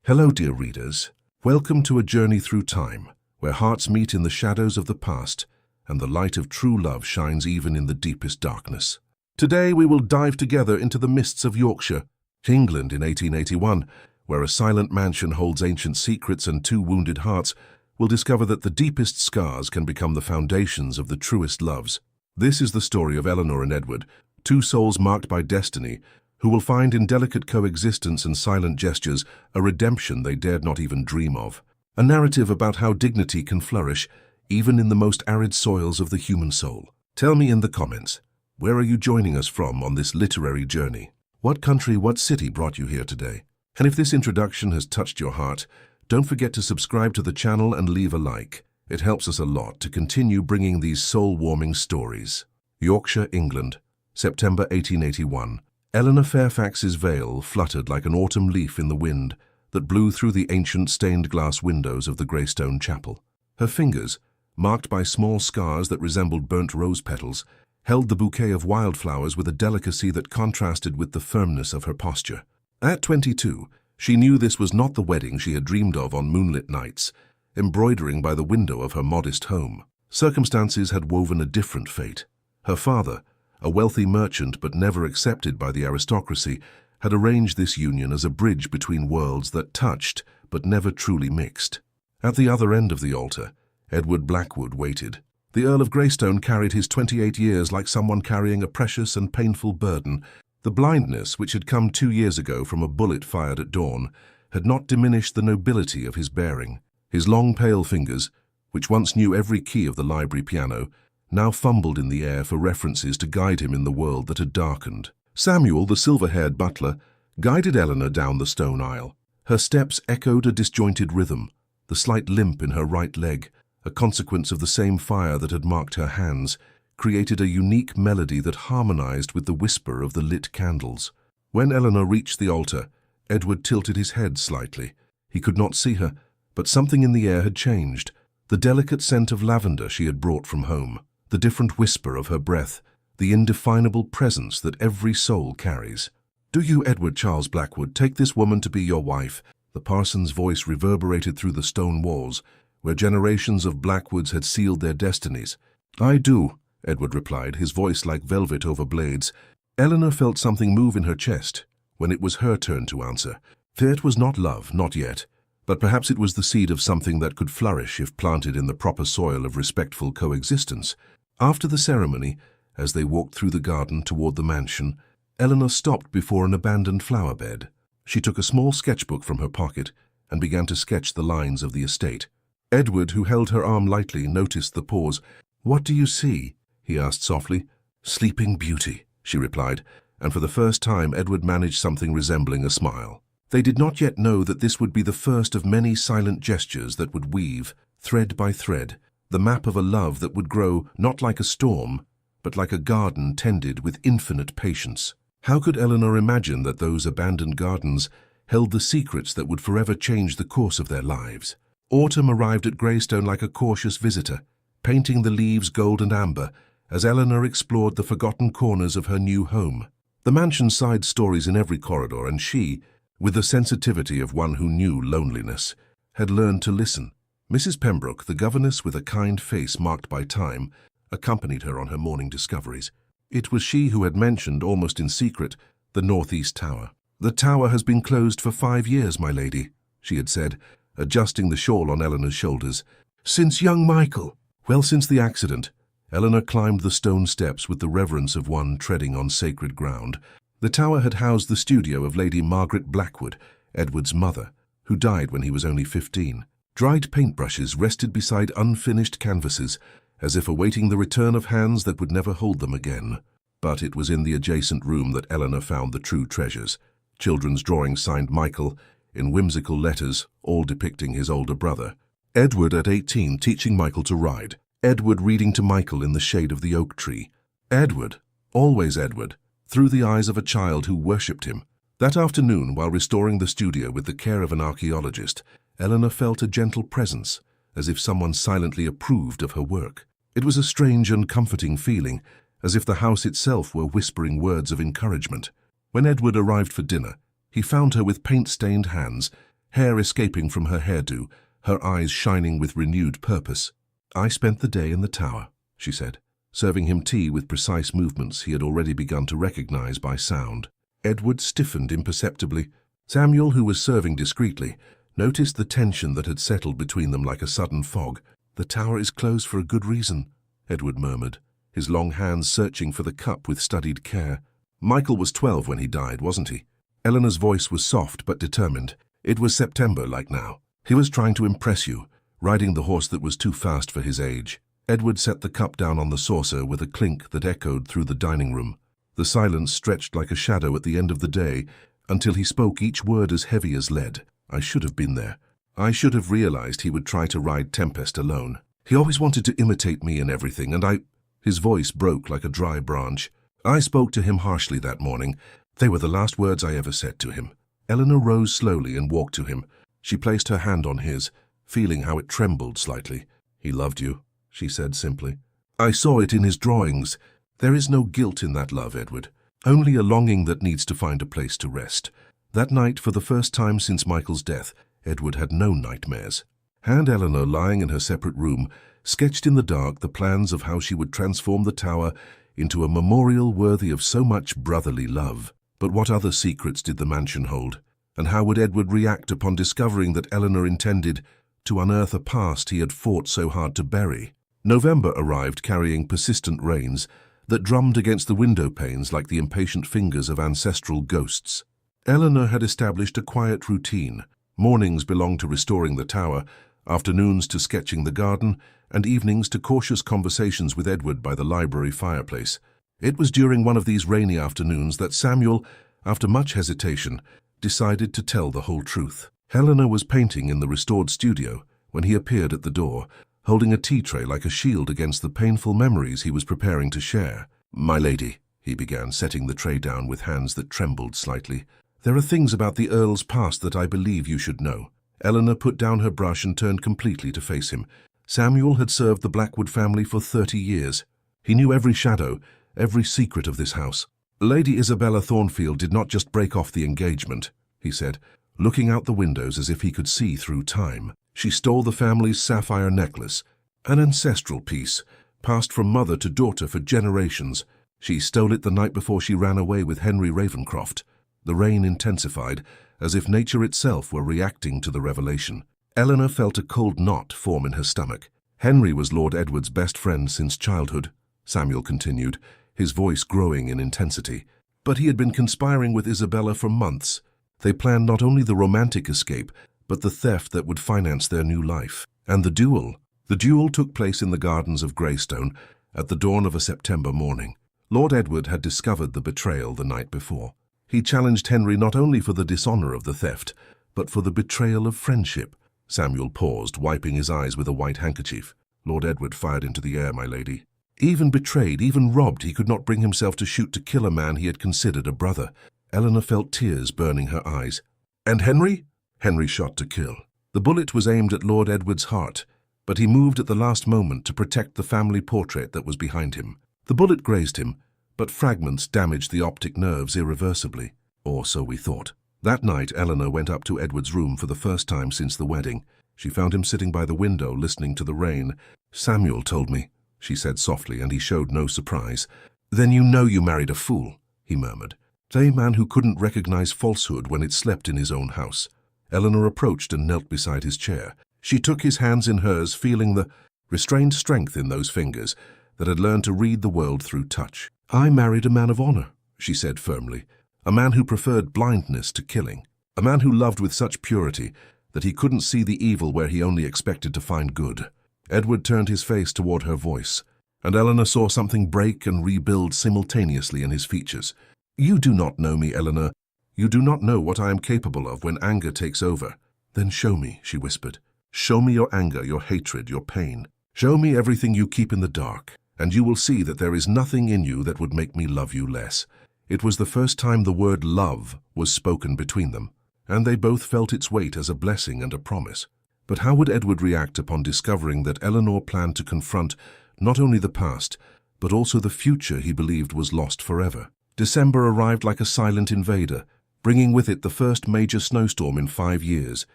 Hello, dear readers. Welcome to a journey through time, where hearts meet in the shadows of the past and the light of true love shines even in the deepest darkness. Today we will dive together into the mists of Yorkshire, England in 1881, where a silent mansion holds ancient secrets and two wounded hearts will discover that the deepest scars can become the foundations of the truest loves. This is the story of Eleanor and Edward, two souls marked by destiny, who will find in delicate coexistence and silent gestures a redemption they dared not even dream of. A narrative about how dignity can flourish even in the most arid soils of the human soul. Tell me in the comments, where are you joining us from on this literary journey? What country, what city brought you here today? And if this introduction has touched your heart, don't forget to subscribe to the channel and leave a like. It helps us a lot to continue bringing these soul-warming stories. Yorkshire, England, September 1881. Eleanor Fairfax's veil fluttered like an autumn leaf in the wind that blew through the ancient stained-glass windows of the Greystone Chapel. Her fingers, marked by small scars that resembled burnt rose petals, held the bouquet of wildflowers with a delicacy that contrasted with the firmness of her posture. At 22, she knew this was not the wedding she had dreamed of on moonlit nights, embroidering by the window of her modest home. Circumstances had woven a different fate. Her father, a wealthy merchant but never accepted by the aristocracy, had arranged this union as a bridge between worlds that touched but never truly mixed. At the other end of the altar, Edward Blackwood waited. The Earl of Greystone carried his 28 years like someone carrying a precious and painful burden. The blindness, which had come 2 years ago from a bullet fired at dawn, had not diminished the nobility of his bearing. His long pale fingers, which once knew every key of the library piano, now fumbled in the air for references to guide him in the world that had darkened. Samuel, the silver-haired butler, guided Eleanor down the stone aisle. Her steps echoed a disjointed rhythm, the slight limp in her right leg, a consequence of the same fire that had marked her hands, created a unique melody that harmonized with the whisper of the lit candles. When Eleanor reached the altar, Edward tilted his head slightly. He could not see her, but something in the air had changed. The delicate scent of lavender she had brought from home, the different whisper of her breath, the indefinable presence that every soul carries. "Do you, Edward Charles Blackwood, take this woman to be your wife?" The parson's voice reverberated through the stone walls, where generations of Blackwoods had sealed their destinies. "I do," Edward replied, his voice like velvet over blades. Eleanor felt something move in her chest when it was her turn to answer. It was not love, not yet, but perhaps it was the seed of something that could flourish if planted in the proper soil of respectful coexistence. After the ceremony, as they walked through the garden toward the mansion, Eleanor stopped before an abandoned flower bed. She took a small sketchbook from her pocket and began to sketch the lines of the estate. Edward, who held her arm lightly, noticed the pause. "What do you see?" he asked softly. "Sleeping Beauty," she replied, and for the first time Edward managed something resembling a smile. They did not yet know that this would be the first of many silent gestures that would weave, thread by thread, the map of a love that would grow not like a storm, but like a garden tended with infinite patience. How could Eleanor imagine that those abandoned gardens held the secrets that would forever change the course of their lives? Autumn arrived at Greystone like a cautious visitor, painting the leaves gold and amber as Eleanor explored the forgotten corners of her new home. The mansion sighed stories in every corridor, and she, with the sensitivity of one who knew loneliness, had learned to listen. Mrs. Pembroke, the governess with a kind face marked by time, accompanied her on her morning discoveries. It was she who had mentioned, almost in secret, the northeast tower. "The tower has been closed for 5 years, my lady," she had said, adjusting the shawl on Eleanor's shoulders. "Since young Michael?" "Well, since the accident." Eleanor climbed the stone steps with the reverence of one treading on sacred ground. The tower had housed the studio of Lady Margaret Blackwood, Edward's mother, who died when he was only 15. Dried paintbrushes rested beside unfinished canvases, as if awaiting the return of hands that would never hold them again. But it was in the adjacent room that Eleanor found the true treasures. Children's drawings signed Michael, in whimsical letters, all depicting his older brother. Edward at 18 teaching Michael to ride. Edward reading to Michael in the shade of the oak tree. Edward, always Edward, through the eyes of a child who worshipped him. That afternoon, while restoring the studio with the care of an archaeologist, Eleanor felt a gentle presence, as if someone silently approved of her work. It was a strange and comforting feeling, as if the house itself were whispering words of encouragement. When Edward arrived for dinner, he found her with paint-stained hands, hair escaping from her hairdo, her eyes shining with renewed purpose. "I spent the day in the tower," she said, serving him tea with precise movements he had already begun to recognize by sound. Edward stiffened imperceptibly. Samuel, who was serving discreetly, noticed the tension that had settled between them like a sudden fog. "The tower is closed for a good reason," Edward murmured, his long hands searching for the cup with studied care. "Michael was 12 when he died, wasn't he?" Eleanor's voice was soft but determined. "It was September, like now. He was trying to impress you, riding the horse that was too fast for his age." Edward set the cup down on the saucer with a clink that echoed through the dining room. The silence stretched like a shadow at the end of the day, until he spoke each word as heavy as lead. "I should have been there. I should have realized he would try to ride Tempest alone. He always wanted to imitate me in everything, and I—" His voice broke like a dry branch. "I spoke to him harshly that morning. They were the last words I ever said to him." Eleanor rose slowly and walked to him. She placed her hand on his, feeling how it trembled slightly. "He loved you," she said simply. "I saw it in his drawings. There is no guilt in that love, Edward. Only a longing that needs to find a place to rest." That night, for the first time since Michael's death, Edward had no nightmares. And Eleanor, lying in her separate room, sketched in the dark the plans of how she would transform the tower into a memorial worthy of so much brotherly love. But what other secrets did the mansion hold? And how would Edward react upon discovering that Eleanor intended to unearth a past he had fought so hard to bury? November arrived carrying persistent rains that drummed against the window panes like the impatient fingers of ancestral ghosts. Eleanor had established a quiet routine. Mornings belonged to restoring the tower, afternoons to sketching the garden, and evenings to cautious conversations with Edward by the library fireplace. It was during one of these rainy afternoons that Samuel, after much hesitation, decided to tell the whole truth. Eleanor was painting in the restored studio when he appeared at the door, holding a tea tray like a shield against the painful memories he was preparing to share. "My lady," he began, setting the tray down with hands that trembled slightly, "there are things about the Earl's past that I believe you should know." Eleanor put down her brush and turned completely to face him. Samuel had served the Blackwood family for 30 years. He knew every shadow, every secret of this house. "Lady Isabella Thornfield did not just break off the engagement," he said, looking out the windows as if he could see through time. "She stole the family's sapphire necklace, an ancestral piece, passed from mother to daughter for generations. She stole it the night before she ran away with Henry Ravencroft." The rain intensified, as if nature itself were reacting to the revelation. Eleanor felt a cold knot form in her stomach. "Henry was Lord Edward's best friend since childhood," Samuel continued, his voice growing in intensity. "But he had been conspiring with Isabella for months. They planned not only the romantic escape, but the theft that would finance their new life. And the duel. The duel took place in the gardens of Greystone at the dawn of a September morning. Lord Edward had discovered the betrayal the night before. He challenged Henry not only for the dishonor of the theft, but for the betrayal of friendship." Samuel paused, wiping his eyes with a white handkerchief. "Lord Edward fired into the air, my lady. Even betrayed, even robbed, he could not bring himself to shoot to kill a man he had considered a brother." Eleanor felt tears burning her eyes. "And Henry?" "Henry shot to kill. The bullet was aimed at Lord Edward's heart, but he moved at the last moment to protect the family portrait that was behind him. The bullet grazed him, but fragments damaged the optic nerves irreversibly. Or so we thought." That night, Eleanor went up to Edward's room for the first time since the wedding. She found him sitting by the window, listening to the rain. "Samuel told me," she said softly, and he showed no surprise. "Then you know you married a fool," he murmured. "A man who couldn't recognize falsehood when it slept in his own house." Eleanor approached and knelt beside his chair. She took his hands in hers, feeling the restrained strength in those fingers that had learned to read the world through touch. "I married a man of honor," she said firmly. "A man who preferred blindness to killing. A man who loved with such purity that he couldn't see the evil where he only expected to find good." Edward turned his face toward her voice, and Eleanor saw something break and rebuild simultaneously in his features. "You do not know me, Eleanor. You do not know what I am capable of when anger takes over." "Then show me," she whispered. "Show me your anger, your hatred, your pain. Show me everything you keep in the dark, and you will see that there is nothing in you that would make me love you less." It was the first time the word love was spoken between them, and they both felt its weight as a blessing and a promise. But how would Edward react upon discovering that Eleanor planned to confront not only the past, but also the future he believed was lost forever? December arrived like a silent invader, bringing with it the first major snowstorm in 5 years.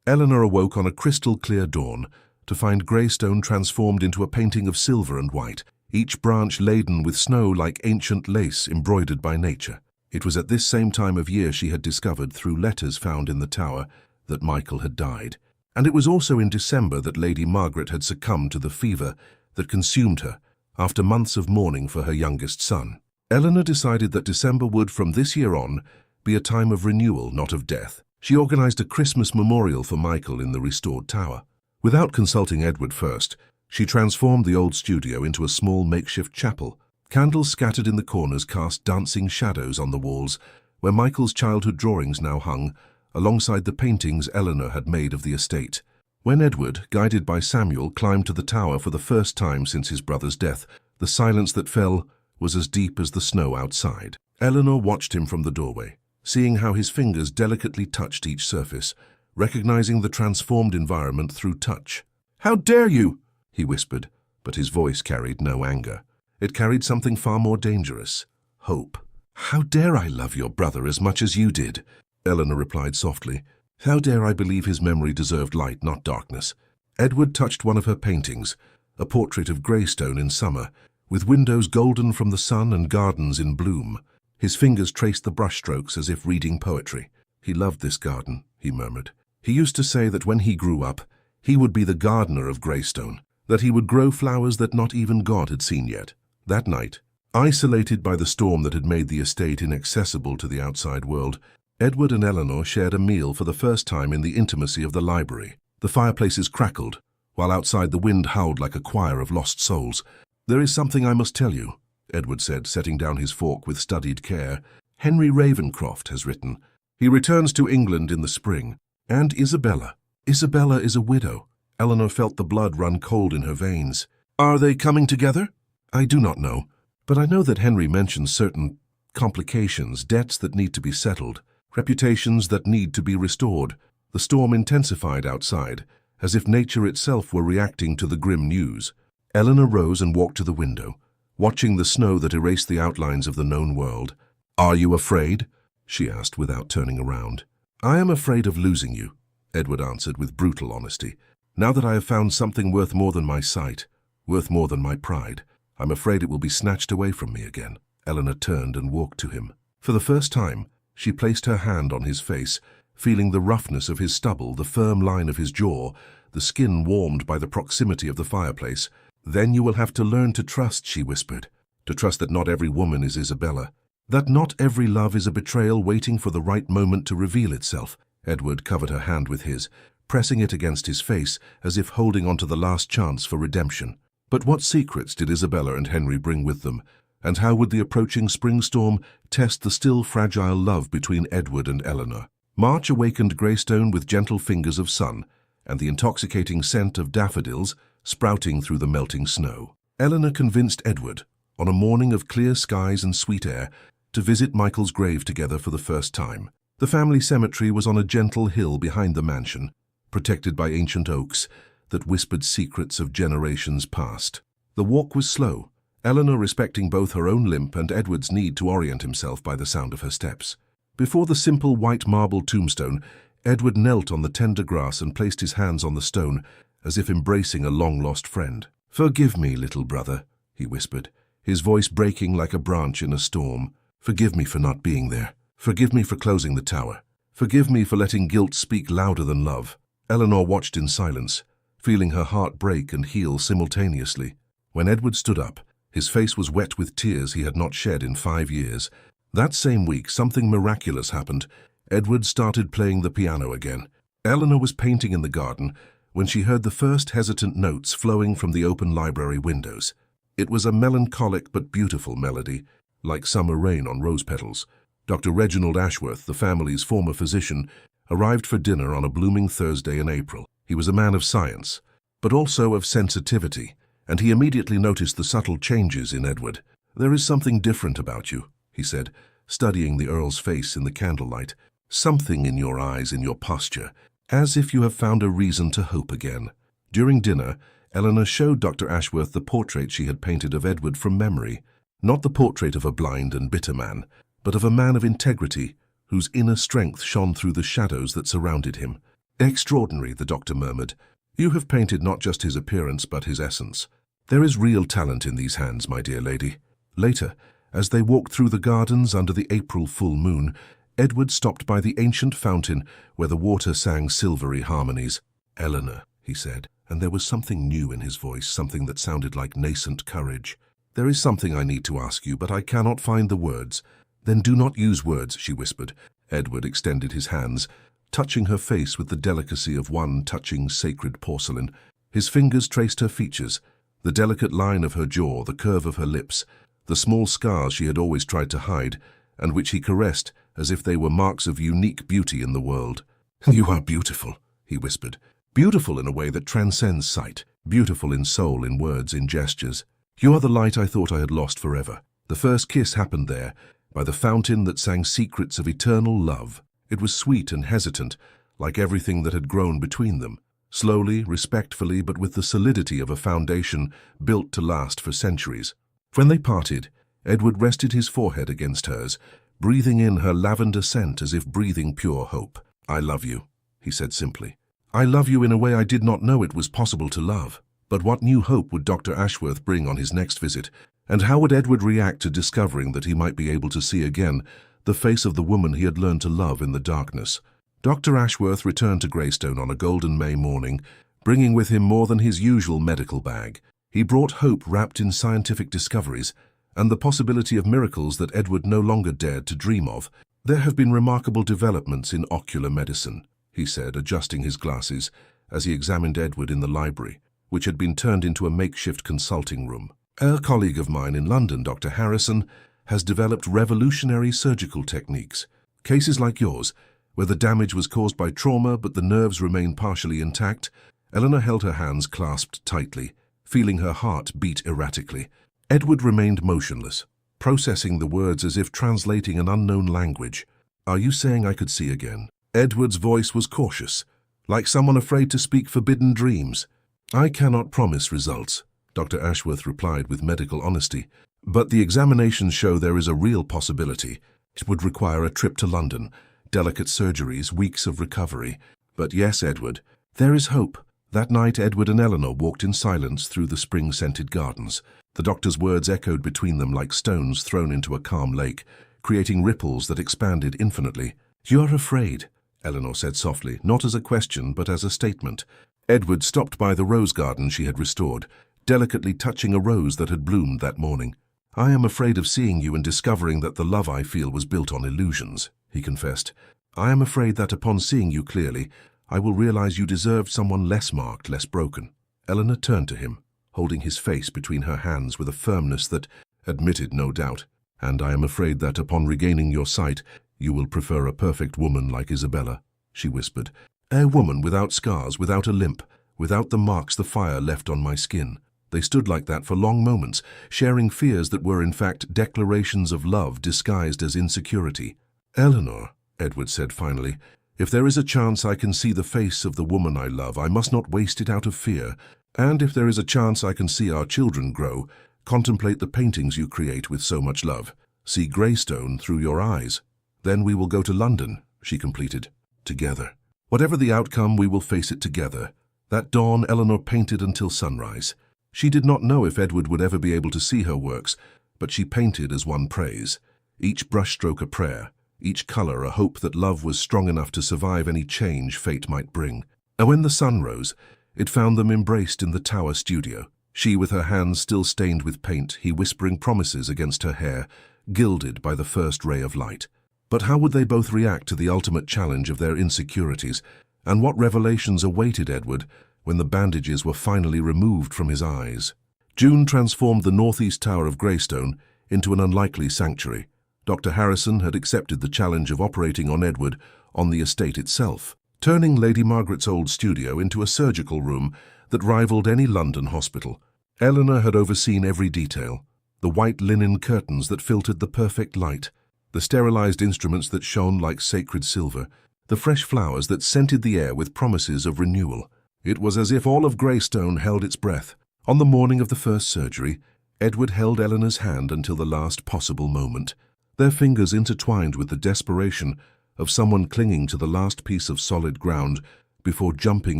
Eleanor awoke on a crystal-clear dawn to find Greystone transformed into a painting of silver and white, each branch laden with snow like ancient lace embroidered by nature. It was at this same time of year she had discovered, through letters found in the tower, that Michael had died. And it was also in December that Lady Margaret had succumbed to the fever that consumed her after months of mourning for her youngest son. Eleanor decided that December would, from this year on, be a time of renewal, not of death. She organized a Christmas memorial for Michael in the restored tower. Without consulting Edward first, she transformed the old studio into a small makeshift chapel. Candles scattered in the corners cast dancing shadows on the walls, where Michael's childhood drawings now hung, alongside the paintings Eleanor had made of the estate. When Edward, guided by Samuel, climbed to the tower for the first time since his brother's death, the silence that fell was as deep as the snow outside. Eleanor watched him from the doorway, seeing how his fingers delicately touched each surface, recognizing the transformed environment through touch. "How dare you!" he whispered, but his voice carried no anger. It carried something far more dangerous: hope. "How dare I love your brother as much as you did?" Eleanor replied softly. "How dare I believe his memory deserved light, not darkness?" Edward touched one of her paintings, a portrait of Greystone in summer, with windows golden from the sun and gardens in bloom. His fingers traced the brushstrokes as if reading poetry. "He loved this garden," he murmured. "He used to say that when he grew up, he would be the gardener of Greystone, that he would grow flowers that not even God had seen yet." That night, isolated by the storm that had made the estate inaccessible to the outside world, Edward and Eleanor shared a meal for the first time in the intimacy of the library. The fireplaces crackled, while outside the wind howled like a choir of lost souls. "There is something I must tell you," Edward said, setting down his fork with studied care. "Henry Ravenscroft has written. He returns to England in the spring. And Isabella. Isabella is a widow." Eleanor felt the blood run cold in her veins. "Are they coming together?" "I do not know, but I know that Henry mentions certain complications, debts that need to be settled, reputations that need to be restored." The storm intensified outside, as if nature itself were reacting to the grim news. Eleanor rose and walked to the window, watching the snow that erased the outlines of the known world. "Are you afraid?" she asked without turning around. "I am afraid of losing you," Edward answered with brutal honesty. "Now that I have found something worth more than my sight, worth more than my pride, I'm afraid it will be snatched away from me again." Eleanor turned and walked to him. For the first time, she placed her hand on his face, feeling the roughness of his stubble, the firm line of his jaw, the skin warmed by the proximity of the fireplace. "Then you will have to learn to trust," she whispered. "To trust that not every woman is Isabella. That not every love is a betrayal waiting for the right moment to reveal itself." Edward covered her hand with his, pressing it against his face as if holding on to the last chance for redemption. But what secrets did Isabella and Henry bring with them, and how would the approaching spring storm test the still fragile love between Edward and Eleanor? March awakened Greystone with gentle fingers of sun, and the intoxicating scent of daffodils sprouting through the melting snow. Eleanor convinced Edward, on a morning of clear skies and sweet air, to visit Michael's grave together for the first time. The family cemetery was on a gentle hill behind the mansion, protected by ancient oaks that whispered secrets of generations past. The walk was slow, Eleanor respecting both her own limp and Edward's need to orient himself by the sound of her steps. Before the simple white marble tombstone, Edward knelt on the tender grass and placed his hands on the stone, as if embracing a long-lost friend. "Forgive me, little brother," he whispered, his voice breaking like a branch in a storm. "Forgive me for not being there. Forgive me for closing the tower. Forgive me for letting guilt speak louder than love." Eleanor watched in silence, feeling her heart break and heal simultaneously. When Edward stood up, his face was wet with tears he had not shed in 5 years. That same week, something miraculous happened. Edward started playing the piano again. Eleanor was painting in the garden when she heard the first hesitant notes flowing from the open library windows. It was a melancholic but beautiful melody, like summer rain on rose petals. Dr. Reginald Ashworth, the family's former physician, arrived for dinner on a blooming Thursday in April. He was a man of science, but also of sensitivity, and he immediately noticed the subtle changes in Edward. "There is something different about you," he said, studying the Earl's face in the candlelight. "Something in your eyes, in your posture, as if you have found a reason to hope again." During dinner, Eleanor showed Dr. Ashworth the portrait she had painted of Edward from memory. Not the portrait of a blind and bitter man, but of a man of integrity, whose inner strength shone through the shadows that surrounded him. Extraordinary, the doctor murmured. You have painted not just his appearance but his essence. There is real talent in these hands, my dear lady. Later, as they walked through the gardens under the April full moon, Edward stopped by the ancient fountain where the water sang silvery harmonies. "Eleanor," he said, and there was something new in his voice, something that sounded like nascent courage. "There is something I need to ask you, but I cannot find the words." "Then do not use words," she whispered. Edward extended his hands, touching her face with the delicacy of one touching sacred porcelain. His fingers traced her features, the delicate line of her jaw, the curve of her lips, the small scars she had always tried to hide, and which he caressed as if they were marks of unique beauty in the world. "You are beautiful," he whispered. "Beautiful in a way that transcends sight, beautiful in soul, in words, in gestures. You are the light I thought I had lost forever." The first kiss happened there, by the fountain that sang secrets of eternal love. It was sweet and hesitant, like everything that had grown between them. Slowly, respectfully, but with the solidity of a foundation built to last for centuries. When they parted, Edward rested his forehead against hers, breathing in her lavender scent as if breathing pure hope. "I love you," he said simply. "I love you in a way I did not know it was possible to love." But what new hope would Dr. Ashworth bring on his next visit? And how would Edward react to discovering that he might be able to see again the face of the woman he had learned to love in the darkness? Dr. Ashworth returned to Greystone on a golden May morning, bringing with him more than his usual medical bag. He brought hope wrapped in scientific discoveries, and the possibility of miracles that Edward no longer dared to dream of. "There have been remarkable developments in ocular medicine," he said, adjusting his glasses as he examined Edward in the library, which had been turned into a makeshift consulting room. "A colleague of mine in London, Dr. Harrison, has developed revolutionary surgical techniques. Cases like yours, where the damage was caused by trauma but the nerves remain partially intact." Eleanor held her hands clasped tightly, feeling her heart beat erratically. Edward remained motionless, processing the words as if translating an unknown language. "Are you saying I could see again?" Edward's voice was cautious, like someone afraid to speak forbidden dreams. "I cannot promise results," Dr. Ashworth replied with medical honesty, "but the examinations show there is a real possibility. It would require a trip to London, delicate surgeries, weeks of recovery. But yes, Edward, there is hope." That night, Edward and Eleanor walked in silence through the spring-scented gardens. The doctor's words echoed between them like stones thrown into a calm lake, creating ripples that expanded infinitely. "You are afraid," Eleanor said softly, not as a question but as a statement. Edward stopped by the rose garden she had restored, delicately touching a rose that had bloomed that morning. "I am afraid of seeing you and discovering that the love I feel was built on illusions," he confessed. "I am afraid that upon seeing you clearly, I will realize you deserved someone less marked, less broken." Eleanor turned to him, holding his face between her hands with a firmness that admitted no doubt. "And I am afraid that upon regaining your sight, you will prefer a perfect woman like Isabella," she whispered. "A woman without scars, without a limp, without the marks the fire left on my skin." They stood like that for long moments, sharing fears that were in fact declarations of love disguised as insecurity. "Eleanor," Edward said finally, "if there is a chance I can see the face of the woman I love, I must not waste it out of fear. And if there is a chance I can see our children grow, contemplate the paintings you create with so much love, see Greystone through your eyes. Then we will go to London," she completed, "together. Whatever the outcome, we will face it together." That dawn, Eleanor painted until sunrise. She did not know if Edward would ever be able to see her works, but she painted as one prays, each brushstroke a prayer, each color a hope that love was strong enough to survive any change fate might bring. And when the sun rose, it found them embraced in the tower studio, she with her hands still stained with paint, he whispering promises against her hair, gilded by the first ray of light. But how would they both react to the ultimate challenge of their insecurities, and what revelations awaited Edward when the bandages were finally removed from his eyes? June transformed the northeast tower of Greystone into an unlikely sanctuary. Dr. Harrison had accepted the challenge of operating on Edward on the estate itself, turning Lady Margaret's old studio into a surgical room that rivaled any London hospital. Eleanor had overseen every detail, the white linen curtains that filtered the perfect light, the sterilized instruments that shone like sacred silver, the fresh flowers that scented the air with promises of renewal. It was as if all of Greystone held its breath. On the morning of the first surgery, Edward held Eleanor's hand until the last possible moment, their fingers intertwined with the desperation of someone clinging to the last piece of solid ground before jumping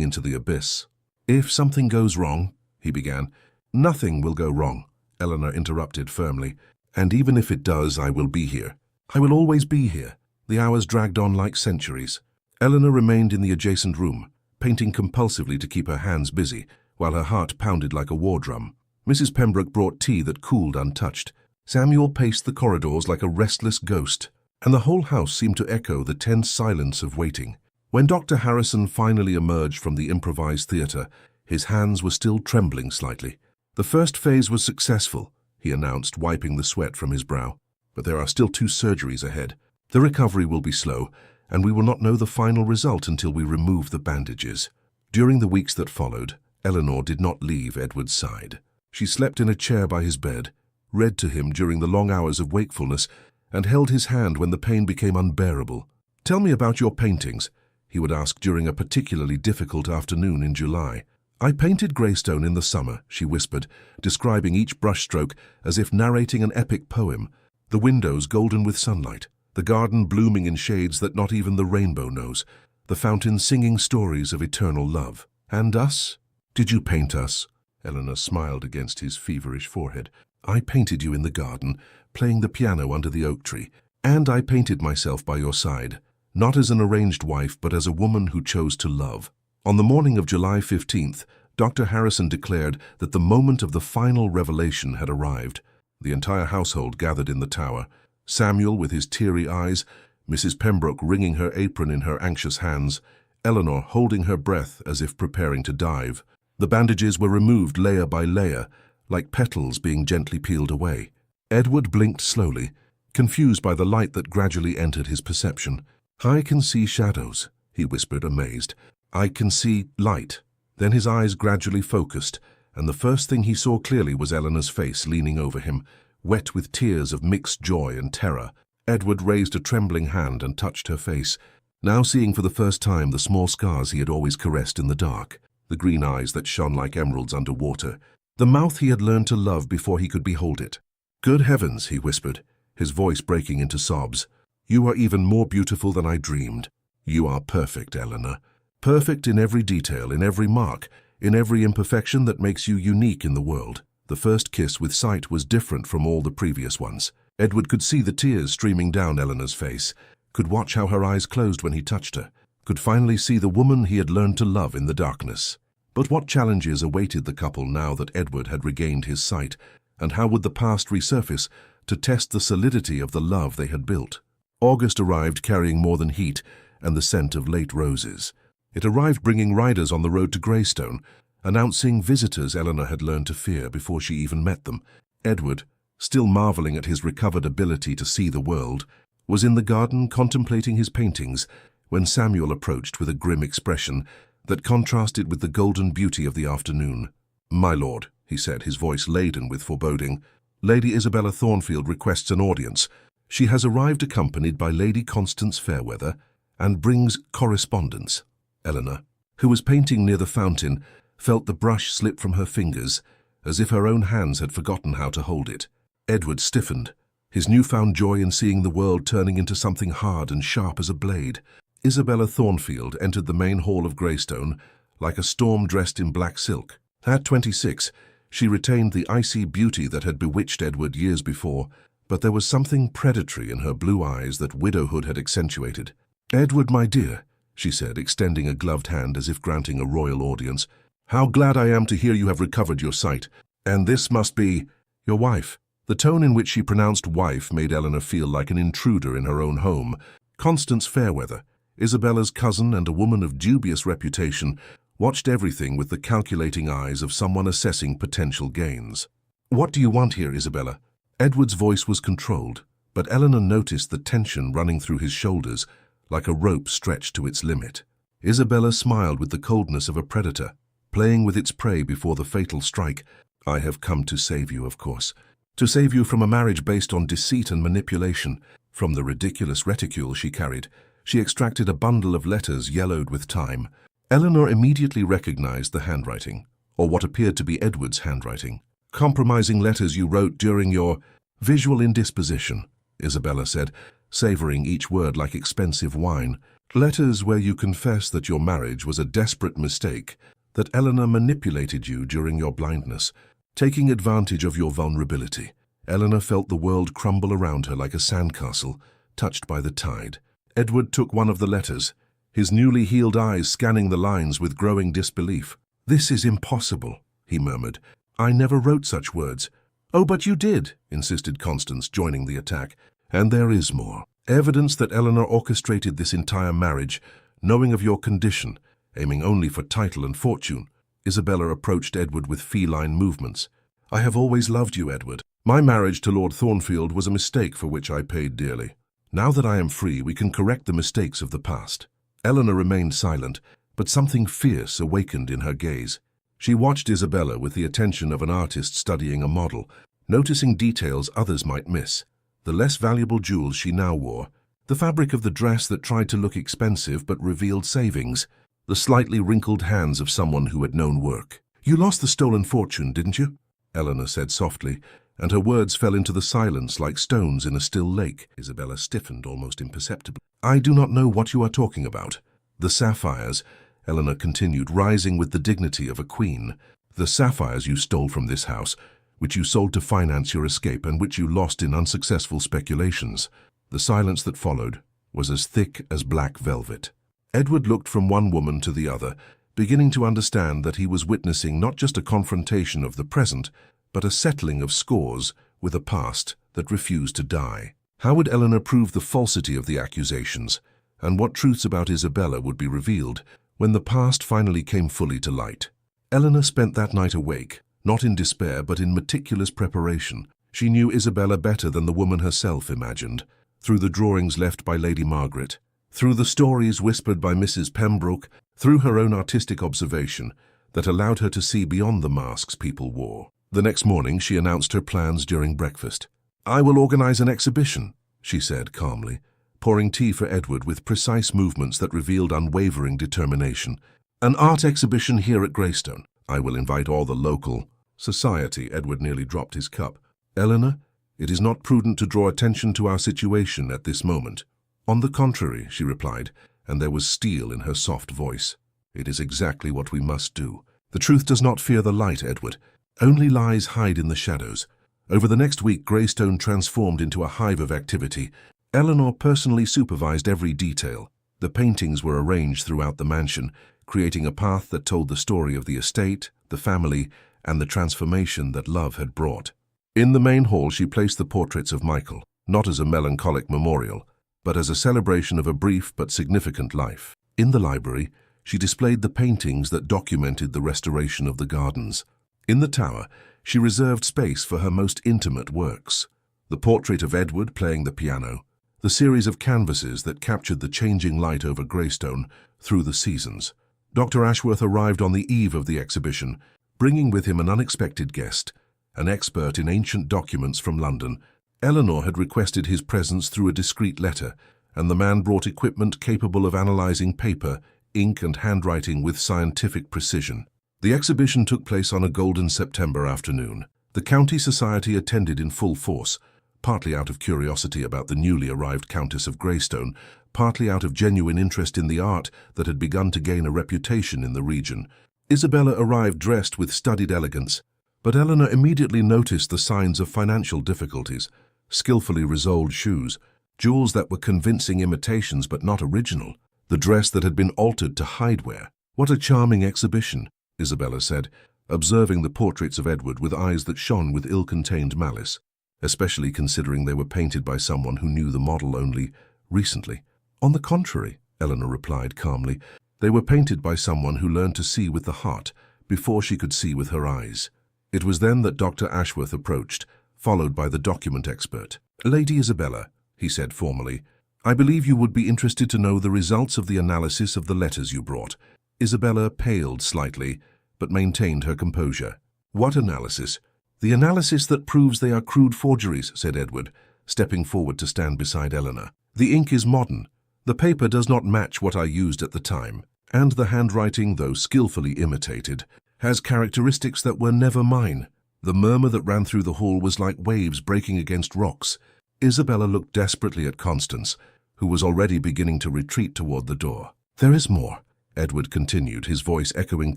into the abyss. "If something goes wrong," he began. "Nothing will go wrong," Eleanor interrupted firmly. "And even if it does, I will be here. I will always be here." The hours dragged on like centuries. Eleanor remained in the adjacent room, painting compulsively to keep her hands busy, while her heart pounded like a war drum. Mrs. Pembroke brought tea that cooled untouched. Samuel paced the corridors like a restless ghost, and the whole house seemed to echo the tense silence of waiting. When Dr. Harrison finally emerged from the improvised theater, his hands were still trembling slightly. "The first phase was successful," he announced, wiping the sweat from his brow. "But there are still 2 surgeries ahead. The recovery will be slow, and we will not know the final result until we remove the bandages." During the weeks that followed, Eleanor did not leave Edward's side. She slept in a chair by his bed, read to him during the long hours of wakefulness, and held his hand when the pain became unbearable. "Tell me about your paintings," he would ask during a particularly difficult afternoon in July. "I painted Greystone in the summer," she whispered, describing each brushstroke as if narrating an epic poem. "The windows golden with sunlight, the garden blooming in shades that not even the rainbow knows, the fountain singing stories of eternal love. And us? Did you paint us?" Eleanor smiled against his feverish forehead. "I painted you in the garden, playing the piano under the oak tree. And I painted myself by your side, not as an arranged wife, but as a woman who chose to love." On the morning of July 15th, Dr. Harrison declared that the moment of the final revelation had arrived. The entire household gathered in the tower. Samuel with his teary eyes, Mrs. Pembroke wringing her apron in her anxious hands, Eleanor holding her breath as if preparing to dive. The bandages were removed layer by layer, like petals being gently peeled away. Edward blinked slowly, confused by the light that gradually entered his perception. "I can see shadows," he whispered, amazed. "I can see light." Then his eyes gradually focused, and the first thing he saw clearly was Eleanor's face leaning over him, wet with tears of mixed joy and terror. Edward raised a trembling hand and touched her face, now seeing for the first time the small scars he had always caressed in the dark, the green eyes that shone like emeralds under water, the mouth he had learned to love before he could behold it. "Good heavens," he whispered, his voice breaking into sobs. "You are even more beautiful than I dreamed. You are perfect, Eleanor. Perfect in every detail, in every mark, in every imperfection that makes you unique in the world." The first kiss with sight was different from all the previous ones. Edward could see the tears streaming down Eleanor's face, could watch how her eyes closed when he touched her, could finally see the woman he had learned to love in the darkness. But what challenges awaited the couple now that Edward had regained his sight, and how would the past resurface to test the solidity of the love they had built? August arrived carrying more than heat and the scent of late roses. It arrived bringing riders on the road to Greystone, announcing visitors Eleanor had learned to fear before she even met them. Edward, still marveling at his recovered ability to see the world, was in the garden contemplating his paintings when Samuel approached with a grim expression that contrasted with the golden beauty of the afternoon. "My lord," he said, his voice laden with foreboding, "Lady Isabella Thornfield requests an audience. She has arrived accompanied by Lady Constance Fairweather and brings correspondence." Eleanor, who was painting near the fountain, felt the brush slip from her fingers, as if her own hands had forgotten how to hold it. Edward stiffened, his newfound joy in seeing the world turning into something hard and sharp as a blade. Isabella Thornfield entered the main hall of Greystone like a storm dressed in black silk. At 26, she retained the icy beauty that had bewitched Edward years before, but there was something predatory in her blue eyes that widowhood had accentuated. "Edward, my dear," she said, extending a gloved hand as if granting a royal audience, "how glad I am to hear you have recovered your sight. And this must be your wife." The tone in which she pronounced wife made Eleanor feel like an intruder in her own home. Constance Fairweather, Isabella's cousin and a woman of dubious reputation, watched everything with the calculating eyes of someone assessing potential gains. "What do you want here, Isabella?" Edward's voice was controlled, but Eleanor noticed the tension running through his shoulders, like a rope stretched to its limit. Isabella smiled with the coldness of a predator, playing with its prey before the fatal strike. "I have come to save you, of course. To save you from a marriage based on deceit and manipulation." From the ridiculous reticule she carried, she extracted a bundle of letters yellowed with time. Eleanor immediately recognized the handwriting, or what appeared to be Edward's handwriting. "Compromising letters you wrote during your visual indisposition," Isabella said, savoring each word like expensive wine. Letters where you confess that your marriage was a desperate mistake, that Eleanor manipulated you during your blindness, taking advantage of your vulnerability. Eleanor felt the world crumble around her like a sandcastle, touched by the tide. Edward took one of the letters, his newly healed eyes scanning the lines with growing disbelief. "This is impossible," he murmured. "I never wrote such words." "Oh, but you did," insisted Constance, joining the attack. "And there is more. Evidence that Eleanor orchestrated this entire marriage, knowing of your condition, aiming only for title and fortune." Isabella approached Edward with feline movements. "I have always loved you, Edward. My marriage to Lord Thornfield was a mistake for which I paid dearly. Now that I am free, we can correct the mistakes of the past." Eleanor remained silent, but something fierce awakened in her gaze. She watched Isabella with the attention of an artist studying a model, noticing details others might miss. The less valuable jewels she now wore, the fabric of the dress that tried to look expensive but revealed savings, the slightly wrinkled hands of someone who had known work. "You lost the stolen fortune, didn't you?" Eleanor said softly, and her words fell into the silence like stones in a still lake. Isabella stiffened almost imperceptibly. "I do not know what you are talking about." "The sapphires," Eleanor continued, rising with the dignity of a queen. "The sapphires you stole from this house, which you sold to finance your escape and which you lost in unsuccessful speculations." The silence that followed was as thick as black velvet. Edward looked from one woman to the other, beginning to understand that he was witnessing not just a confrontation of the present, but a settling of scores with a past that refused to die. How would Eleanor prove the falsity of the accusations, and what truths about Isabella would be revealed when the past finally came fully to light? Eleanor spent that night awake, not in despair but in meticulous preparation. She knew Isabella better than the woman herself imagined, through the drawings left by Lady Margaret, through the stories whispered by Mrs. Pembroke, through her own artistic observation that allowed her to see beyond the masks people wore. The next morning she announced her plans during breakfast. "I will organize an exhibition," she said calmly, pouring tea for Edward with precise movements that revealed unwavering determination. "An art exhibition here at Greystone. I will invite all the local society." Edward nearly dropped his cup. "Eleanor, it is not prudent to draw attention to our situation at this moment." "On the contrary," she replied, and there was steel in her soft voice. "It is exactly what we must do. The truth does not fear the light, Edward. Only lies hide in the shadows." Over the next week, Greystone transformed into a hive of activity. Eleanor personally supervised every detail. The paintings were arranged throughout the mansion, creating a path that told the story of the estate, the family, and the transformation that love had brought. In the main hall, she placed the portraits of Michael, not as a melancholic memorial, but as a celebration of a brief but significant life. In the library, she displayed the paintings that documented the restoration of the gardens. In the tower, she reserved space for her most intimate works. The portrait of Edward playing the piano, the series of canvases that captured the changing light over Greystone through the seasons. Dr. Ashworth arrived on the eve of the exhibition, bringing with him an unexpected guest, an expert in ancient documents from London. Eleanor had requested his presence through a discreet letter, and the man brought equipment capable of analyzing paper, ink, and handwriting with scientific precision. The exhibition took place on a golden September afternoon. The county society attended in full force, partly out of curiosity about the newly arrived Countess of Greystone, partly out of genuine interest in the art that had begun to gain a reputation in the region. Isabella arrived dressed with studied elegance, but Eleanor immediately noticed the signs of financial difficulties: skillfully resoled shoes, jewels that were convincing imitations but not original, the dress that had been altered to hidewear. "What a charming exhibition," Isabella said, observing the portraits of Edward with eyes that shone with ill-contained malice, especially considering they were painted by someone who knew the model only recently. "On the contrary," Eleanor replied calmly, "they were painted by someone who learned to see with the heart before she could see with her eyes." It was then that Dr. Ashworth approached, followed by the document expert. "Lady Isabella," he said formally, "I believe you would be interested to know the results of the analysis of the letters you brought." Isabella paled slightly, but maintained her composure. "What analysis?" "The analysis that proves they are crude forgeries," said Edward, stepping forward to stand beside Eleanor. "The ink is modern. The paper does not match what I used at the time, and the handwriting, though skillfully imitated, has characteristics that were never mine." The murmur that ran through the hall was like waves breaking against rocks. Isabella looked desperately at Constance, who was already beginning to retreat toward the door. "There is more," Edward continued, his voice echoing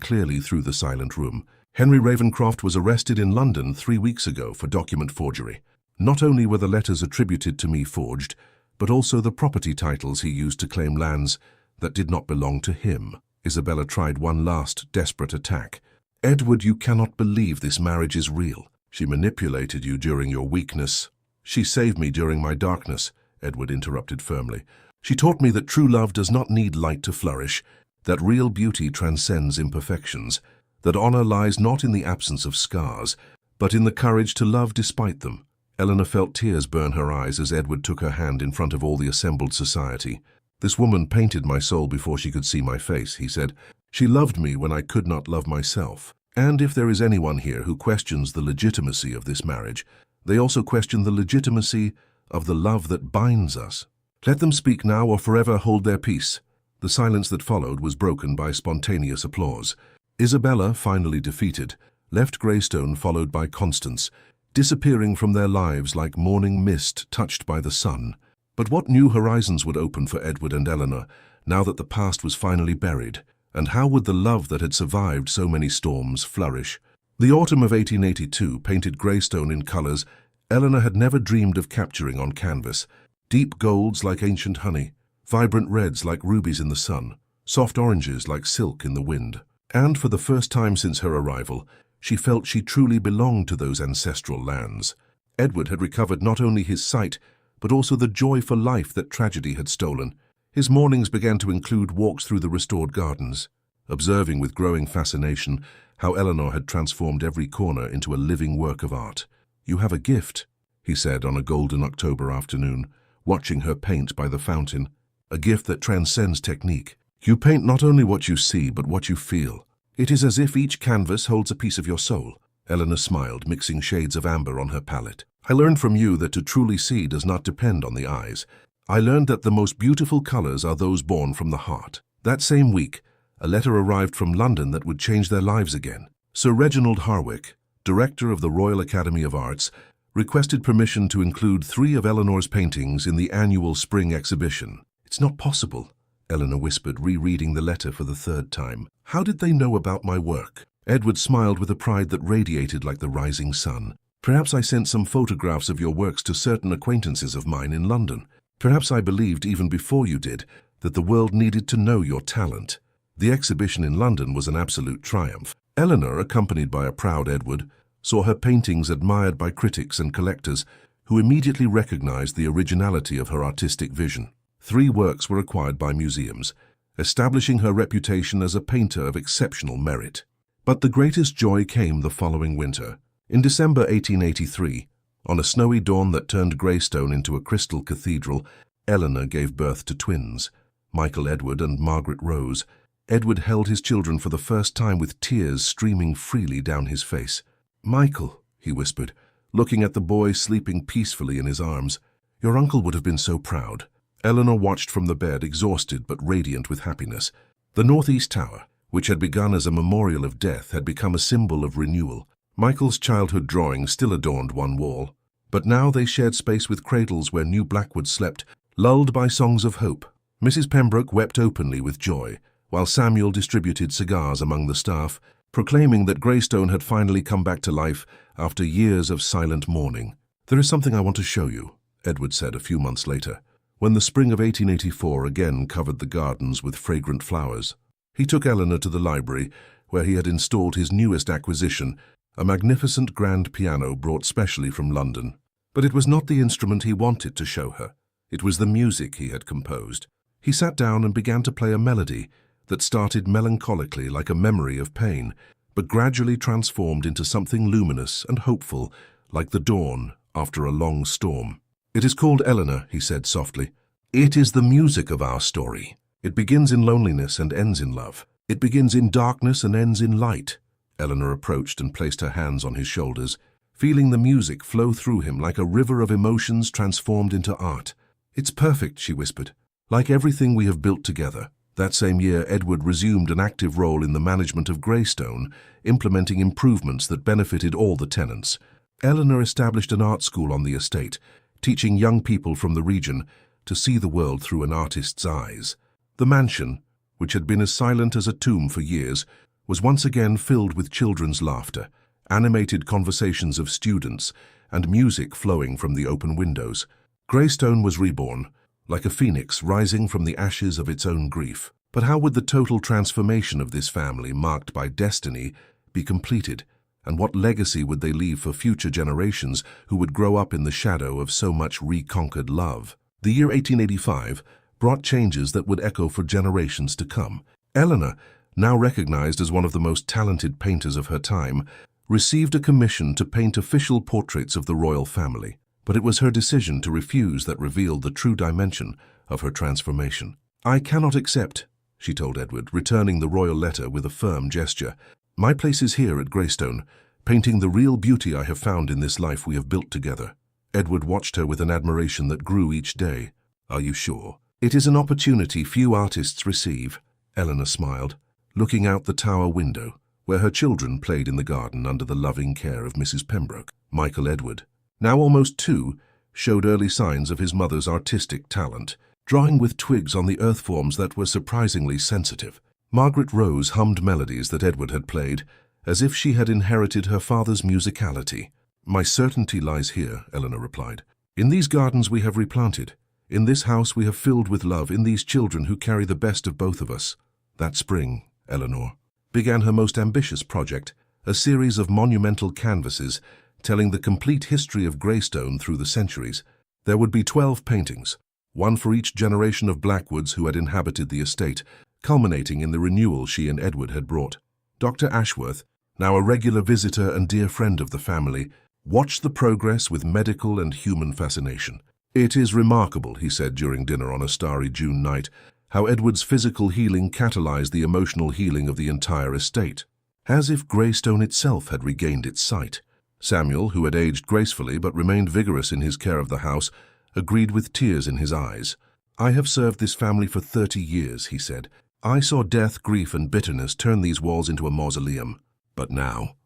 clearly through the silent room. "Henry Ravenscroft was arrested in London 3 weeks ago for document forgery. Not only were the letters attributed to me forged, but also the property titles he used to claim lands that did not belong to him." Isabella tried one last desperate attack. "Edward, you cannot believe this marriage is real. She manipulated you during your weakness. She saved me during my darkness," Edward interrupted firmly. "She taught me that true love does not need light to flourish, that real beauty transcends imperfections, that honor lies not in the absence of scars, but in the courage to love despite them." Eleanor felt tears burn her eyes as Edward took her hand in front of all the assembled society. "This woman painted my soul before she could see my face," he said. "She loved me when I could not love myself. And if there is anyone here who questions the legitimacy of this marriage, they also question the legitimacy of the love that binds us. Let them speak now or forever hold their peace." The silence that followed was broken by spontaneous applause. Isabella, finally defeated, left Greystone followed by Constance, disappearing from their lives like morning mist touched by the sun. But what new horizons would open for Edward and Eleanor, now that the past was finally buried? And how would the love that had survived so many storms flourish? The autumn of 1882 painted Greystone in colors Eleanor had never dreamed of capturing on canvas. Deep golds like ancient honey, vibrant reds like rubies in the sun, soft oranges like silk in the wind. And for the first time since her arrival, she felt she truly belonged to those ancestral lands. Edward had recovered not only his sight, but also the joy for life that tragedy had stolen. His mornings began to include walks through the restored gardens, observing with growing fascination how Eleanor had transformed every corner into a living work of art. "You have a gift," he said on a golden October afternoon, watching her paint by the fountain. "A gift that transcends technique. You paint not only what you see, but what you feel. It is as if each canvas holds a piece of your soul." Eleanor smiled, mixing shades of amber on her palette. "I learned from you that to truly see does not depend on the eyes. I learned that the most beautiful colors are those born from the heart." That same week, a letter arrived from London that would change their lives again. Sir Reginald Harwick, director of the Royal Academy of Arts, requested permission to include 3 of Eleanor's paintings in the annual spring exhibition. "It's not possible," Eleanor whispered, rereading the letter for the 3rd time. "How did they know about my work?" Edward smiled with a pride that radiated like the rising sun. "Perhaps I sent some photographs of your works to certain acquaintances of mine in London. Perhaps I believed, even before you did, that the world needed to know your talent." The exhibition in London was an absolute triumph. Eleanor, accompanied by a proud Edward, saw her paintings admired by critics and collectors who immediately recognized the originality of her artistic vision. 3 works were acquired by museums, establishing her reputation as a painter of exceptional merit. But the greatest joy came the following winter. In December 1883, on a snowy dawn that turned Greystone into a crystal cathedral, Eleanor gave birth to twins, Michael Edward and Margaret Rose. Edward held his children for the first time with tears streaming freely down his face. "Michael," he whispered, looking at the boy sleeping peacefully in his arms, "your uncle would have been so proud." Eleanor watched from the bed, exhausted but radiant with happiness. The northeast tower, which had begun as a memorial of death, had become a symbol of renewal. Michael's childhood drawings still adorned one wall, but now they shared space with cradles where new Blackwood slept, lulled by songs of hope. Mrs. Pembroke wept openly with joy, while Samuel distributed cigars among the staff, proclaiming that Greystone had finally come back to life after years of silent mourning. "There is something I want to show you," Edward said a few months later, when the spring of 1884 again covered the gardens with fragrant flowers. He took Eleanor to the library, where he had installed his newest acquisition, a magnificent grand piano brought specially from London. But it was not the instrument he wanted to show her. It was the music he had composed. He sat down and began to play a melody that started melancholically like a memory of pain, but gradually transformed into something luminous and hopeful, like the dawn after a long storm. "It is called Eleanor," he said softly. "It is the music of our story. It begins in loneliness and ends in love. It begins in darkness and ends in light." Eleanor approached and placed her hands on his shoulders, feeling the music flow through him like a river of emotions transformed into art. "It's perfect," she whispered, "like everything we have built together." That same year, Edward resumed an active role in the management of Greystone, implementing improvements that benefited all the tenants. Eleanor established an art school on the estate, teaching young people from the region to see the world through an artist's eyes. The mansion, which had been as silent as a tomb for years, was once again filled with children's laughter, animated conversations of students, and music flowing from the open windows. Greystone was reborn, like a phoenix rising from the ashes of its own grief. But how would the total transformation of this family, marked by destiny, be completed? And what legacy would they leave for future generations who would grow up in the shadow of so much reconquered love? The year 1885 brought changes that would echo for generations to come. Eleanor, now recognized as one of the most talented painters of her time, received a commission to paint official portraits of the royal family. But it was her decision to refuse that revealed the true dimension of her transformation. "I cannot accept," she told Edward, returning the royal letter with a firm gesture. "My place is here at Greystone, painting the real beauty I have found in this life we have built together." Edward watched her with an admiration that grew each day. "Are you sure?" "It is an opportunity few artists receive," Eleanor smiled, looking out the tower window, where her children played in the garden under the loving care of Mrs. Pembroke. Michael Edward, now almost 2, showed early signs of his mother's artistic talent, drawing with twigs on the earth forms that were surprisingly sensitive. Margaret Rose hummed melodies that Edward had played, as if she had inherited her father's musicality. "My certainty lies here," Eleanor replied. "In these gardens we have replanted. In this house we have filled with love, in these children who carry the best of both of us." That spring, Eleanor began her most ambitious project, a series of monumental canvases telling the complete history of Greystone through the centuries. There would be 12 paintings, one for each generation of Blackwoods who had inhabited the estate, culminating in the renewal she and Edward had brought. Dr. Ashworth, now a regular visitor and dear friend of the family, watched the progress with medical and human fascination. "It is remarkable," he said during dinner on a starry June night, "how Edward's physical healing catalyzed the emotional healing of the entire estate, as if Greystone itself had regained its sight." Samuel, who had aged gracefully but remained vigorous in his care of the house, agreed with tears in his eyes. "I have served this family for 30 years, he said. "I saw death, grief, and bitterness turn these walls into a mausoleum. But now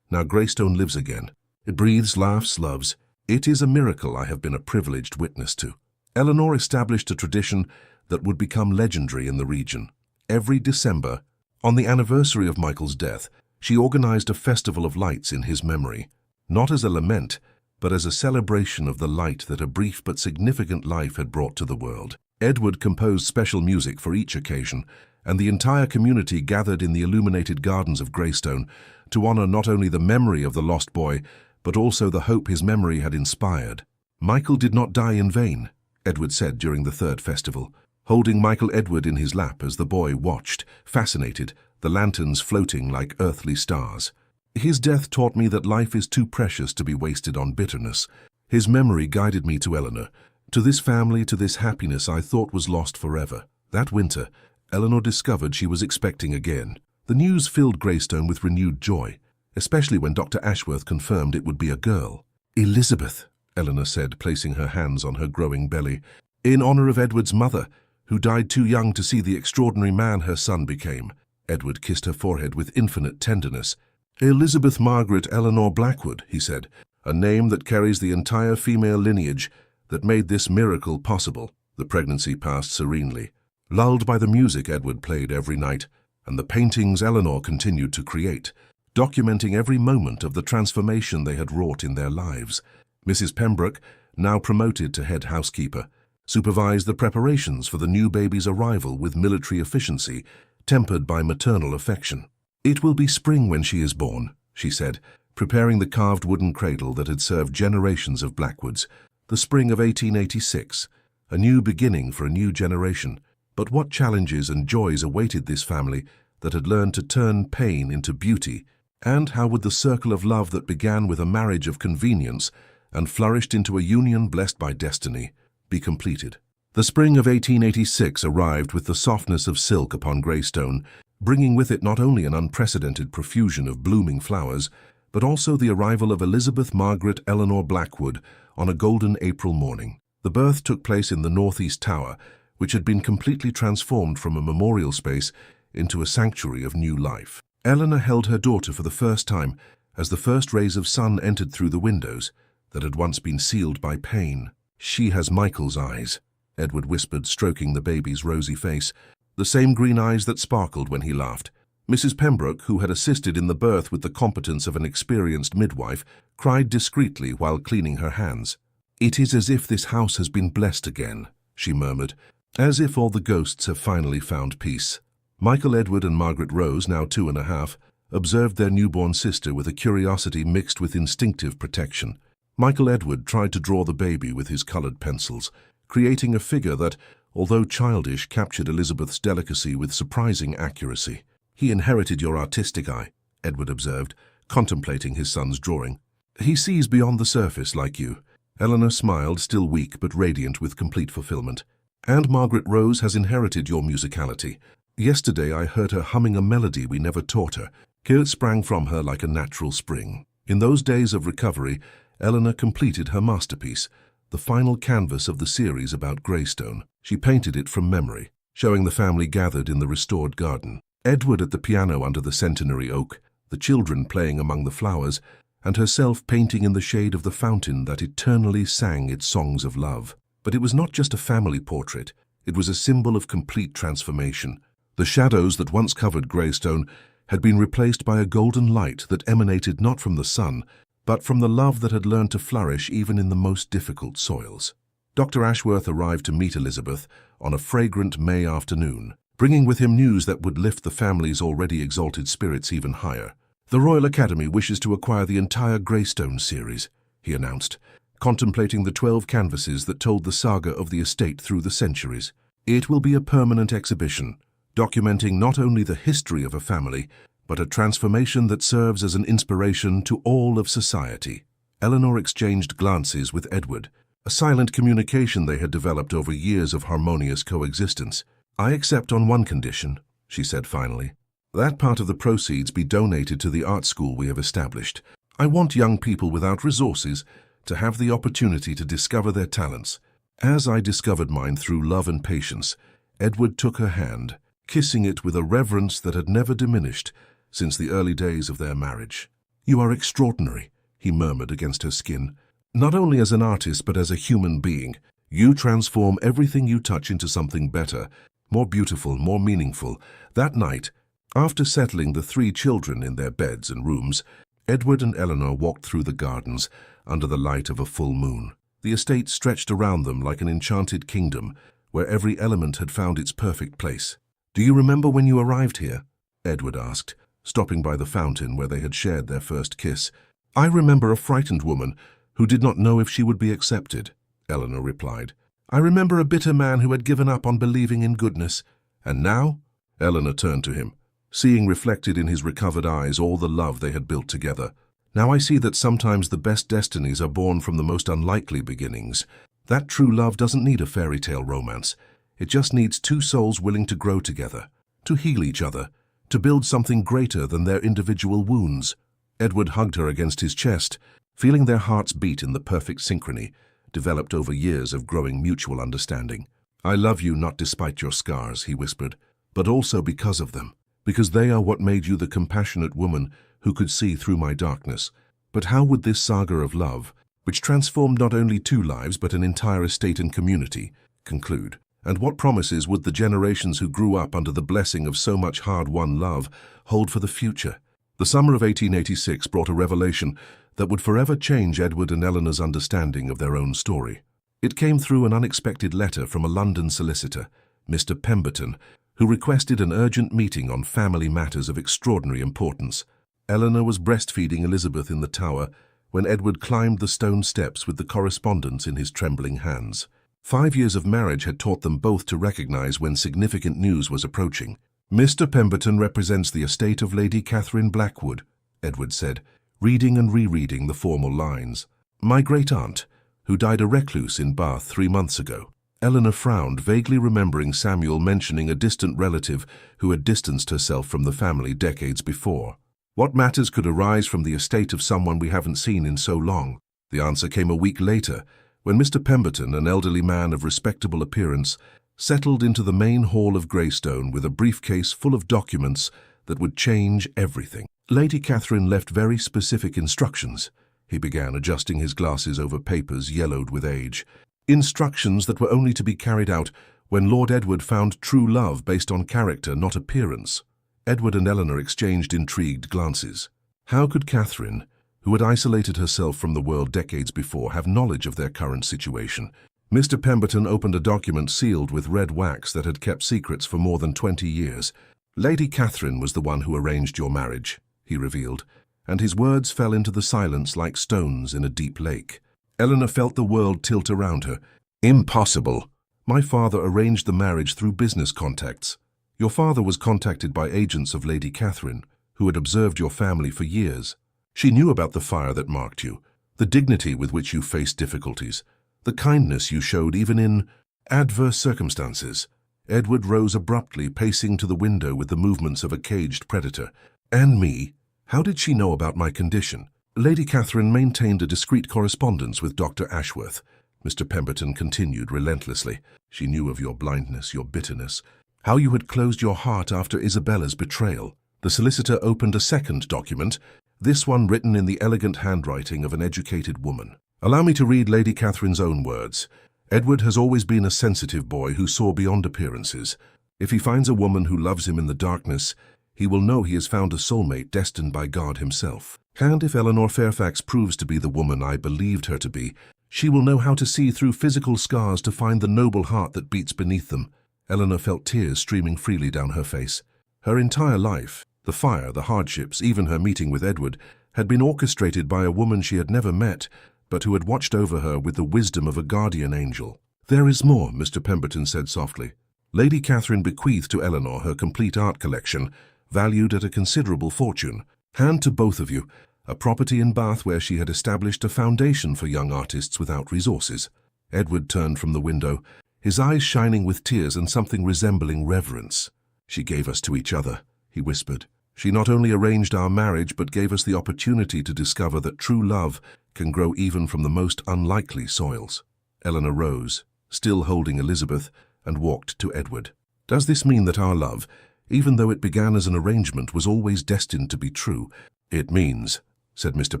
Greystone lives again. It breathes, laughs, loves. It is a miracle I have been a privileged witness to." Eleanor established a tradition that would become legendary in the region. Every December, on the anniversary of Michael's death, she organized a festival of lights in his memory, not as a lament, but as a celebration of the light that a brief but significant life had brought to the world. Edward composed special music for each occasion, and the entire community gathered in the illuminated gardens of Greystone to honor not only the memory of the lost boy, but also the hope his memory had inspired. "Michael did not die in vain," Edward said during the third festival, holding Michael Edward in his lap as the boy watched, fascinated, the lanterns floating like earthly stars. "His death taught me that life is too precious to be wasted on bitterness. His memory guided me to Eleanor, to this family, to this happiness I thought was lost forever." That winter, Eleanor discovered she was expecting again. The news filled Greystone with renewed joy, especially when Dr. Ashworth confirmed it would be a girl. "Elizabeth," Eleanor said, placing her hands on her growing belly, "in honor of Edward's mother, who died too young to see the extraordinary man her son became." Edward kissed her forehead with infinite tenderness. "Elizabeth Margaret Eleanor Blackwood," he said, "a name that carries the entire female lineage that made this miracle possible." The pregnancy passed serenely, lulled by the music Edward played every night, and the paintings Eleanor continued to create, documenting every moment of the transformation they had wrought in their lives. Mrs. Pembroke, now promoted to head housekeeper, supervised the preparations for the new baby's arrival with military efficiency, tempered by maternal affection. "It will be spring when she is born," she said, preparing the carved wooden cradle that had served generations of Blackwoods. The spring of 1886, a new beginning for a new generation. But what challenges and joys awaited this family that had learned to turn pain into beauty? And how would the circle of love that began with a marriage of convenience and flourished into a union blessed by destiny be completed? The spring of 1886 arrived with the softness of silk upon Greystone, bringing with it not only an unprecedented profusion of blooming flowers, but also the arrival of Elizabeth Margaret Eleanor Blackwood on a golden April morning. The birth took place in the northeast tower, which had been completely transformed from a memorial space into a sanctuary of new life. Eleanor held her daughter for the first time as the first rays of sun entered through the windows that had once been sealed by pain. "She has Michael's eyes," Edward whispered, stroking the baby's rosy face, the same green eyes that sparkled when he laughed. Mrs. Pembroke, who had assisted in the birth with the competence of an experienced midwife, cried discreetly while cleaning her hands. "It is as if this house has been blessed again," she murmured, "as if all the ghosts have finally found peace." Michael Edward and Margaret Rose, now 2.5, observed their newborn sister with a curiosity mixed with instinctive protection. Michael Edward tried to draw the baby with his colored pencils, creating a figure that, although childish, captured Elizabeth's delicacy with surprising accuracy. "He inherited your artistic eye," Edward observed, contemplating his son's drawing. "He sees beyond the surface like you." Eleanor smiled, still weak but radiant with complete fulfillment. "And Margaret Rose has inherited your musicality. Yesterday I heard her humming a melody we never taught her. It sprang from her like a natural spring." In those days of recovery, Eleanor completed her masterpiece, the final canvas of the series about Greystone. She painted it from memory, showing the family gathered in the restored garden. Edward at the piano under the centenary oak, the children playing among the flowers, and herself painting in the shade of the fountain that eternally sang its songs of love. But it was not just a family portrait, it was a symbol of complete transformation. The shadows that once covered Greystone had been replaced by a golden light that emanated not from the sun, but from the love that had learned to flourish even in the most difficult soils. Dr. Ashworth arrived to meet Elizabeth on a fragrant May afternoon, bringing with him news that would lift the family's already exalted spirits even higher. "The Royal Academy wishes to acquire the entire Greystone series," he announced, contemplating the 12 canvases that told the saga of the estate through the centuries. "It will be a permanent exhibition, documenting not only the history of a family, but a transformation that serves as an inspiration to all of society." Eleanor exchanged glances with Edward, a silent communication they had developed over years of harmonious coexistence. "I accept on one condition," she said finally. "That part of the proceeds be donated to the art school we have established. I want young people without resources to have the opportunity to discover their talents. As I discovered mine through love and patience." Edward took her hand, kissing it with a reverence that had never diminished since the early days of their marriage. "You are extraordinary," he murmured against her skin. "Not only as an artist, but as a human being. You transform everything you touch into something better, more beautiful, more meaningful." That night, after settling the 3 children in their beds and rooms, Edward and Eleanor walked through the gardens under the light of a full moon. The estate stretched around them like an enchanted kingdom, where every element had found its perfect place. "Do you remember when you arrived here?" Edward asked, stopping by the fountain where they had shared their first kiss. "I remember a frightened woman who did not know if she would be accepted," Eleanor replied. "I remember a bitter man who had given up on believing in goodness. And now?" Eleanor turned to him, seeing reflected in his recovered eyes all the love they had built together. "Now I see that sometimes the best destinies are born from the most unlikely beginnings. That true love doesn't need a fairy tale romance. It just needs 2 souls willing to grow together, to heal each other, to build something greater than their individual wounds." Edward hugged her against his chest, feeling their hearts beat in the perfect synchrony, developed over years of growing mutual understanding. "I love you not despite your scars," he whispered, "but also because of them, because they are what made you the compassionate woman who could see through my darkness." But how would this saga of love, which transformed not only 2 lives but an entire estate and community, conclude? And what promises would the generations who grew up under the blessing of so much hard-won love hold for the future? The summer of 1886 brought a revelation that would forever change Edward and Eleanor's understanding of their own story. It came through an unexpected letter from a London solicitor, Mr. Pemberton, who requested an urgent meeting on family matters of extraordinary importance. Eleanor was breastfeeding Elizabeth in the tower when Edward climbed the stone steps with the correspondence in his trembling hands. 5 years of marriage had taught them both to recognize when significant news was approaching. "Mr. Pemberton represents the estate of Lady Catherine Blackwood," Edward said, reading and rereading the formal lines. "My great-aunt, who died a recluse in Bath 3 months ago." Eleanor frowned, vaguely remembering Samuel mentioning a distant relative who had distanced herself from the family decades before. "What matters could arise from the estate of someone we haven't seen in so long?" The answer came a week later, when Mr. Pemberton, an elderly man of respectable appearance, settled into the main hall of Greystone with a briefcase full of documents that would change everything. "Lady Catherine left very specific instructions," he began, adjusting his glasses over papers yellowed with age. Instructions that were only to be carried out when Lord Edward found true love based on character, not appearance. Edward and Eleanor exchanged intrigued glances. How could Catherine, who had isolated herself from the world decades before, have knowledge of their current situation? Mr. Pemberton opened a document sealed with red wax that had kept secrets for more than 20 years. "Lady Catherine was the one who arranged your marriage," he revealed, and his words fell into the silence like stones in a deep lake. Eleanor felt the world tilt around her. "Impossible. My father arranged the marriage through business contacts. Your father was contacted by agents of Lady Catherine, who had observed your family for years. She knew about the fire that marked you, the dignity with which you faced difficulties, the kindness you showed even in adverse circumstances." Edward rose abruptly, pacing to the window with the movements of a caged predator. "And me? How did she know about my condition?" "Lady Catherine maintained a discreet correspondence with Dr. Ashworth," Mr. Pemberton continued relentlessly. "She knew of your blindness, your bitterness, how you had closed your heart after Isabella's betrayal." The solicitor opened a second document, this one written in the elegant handwriting of an educated woman. "Allow me to read Lady Catherine's own words. Edward has always been a sensitive boy who saw beyond appearances. If he finds a woman who loves him in the darkness, he will know he has found a soulmate destined by God himself. And if Eleanor Fairfax proves to be the woman I believed her to be, she will know how to see through physical scars to find the noble heart that beats beneath them." Eleanor felt tears streaming freely down her face. Her entire life, the fire, the hardships, even her meeting with Edward, had been orchestrated by a woman she had never met, but who had watched over her with the wisdom of a guardian angel. "There is more," Mr. Pemberton said softly. "Lady Catherine bequeathed to Eleanor her complete art collection, valued at a considerable fortune. Hand to both of you, a property in Bath where she had established a foundation for young artists without resources." Edward turned from the window, his eyes shining with tears and something resembling reverence. "She gave us to each other," he whispered. "She not only arranged our marriage but gave us the opportunity to discover that true love can grow even from the most unlikely soils." Eleanor rose, still holding Elizabeth, and walked to Edward. "Does this mean that our love, even though it began as an arrangement, was always destined to be true?" "It means," said Mr.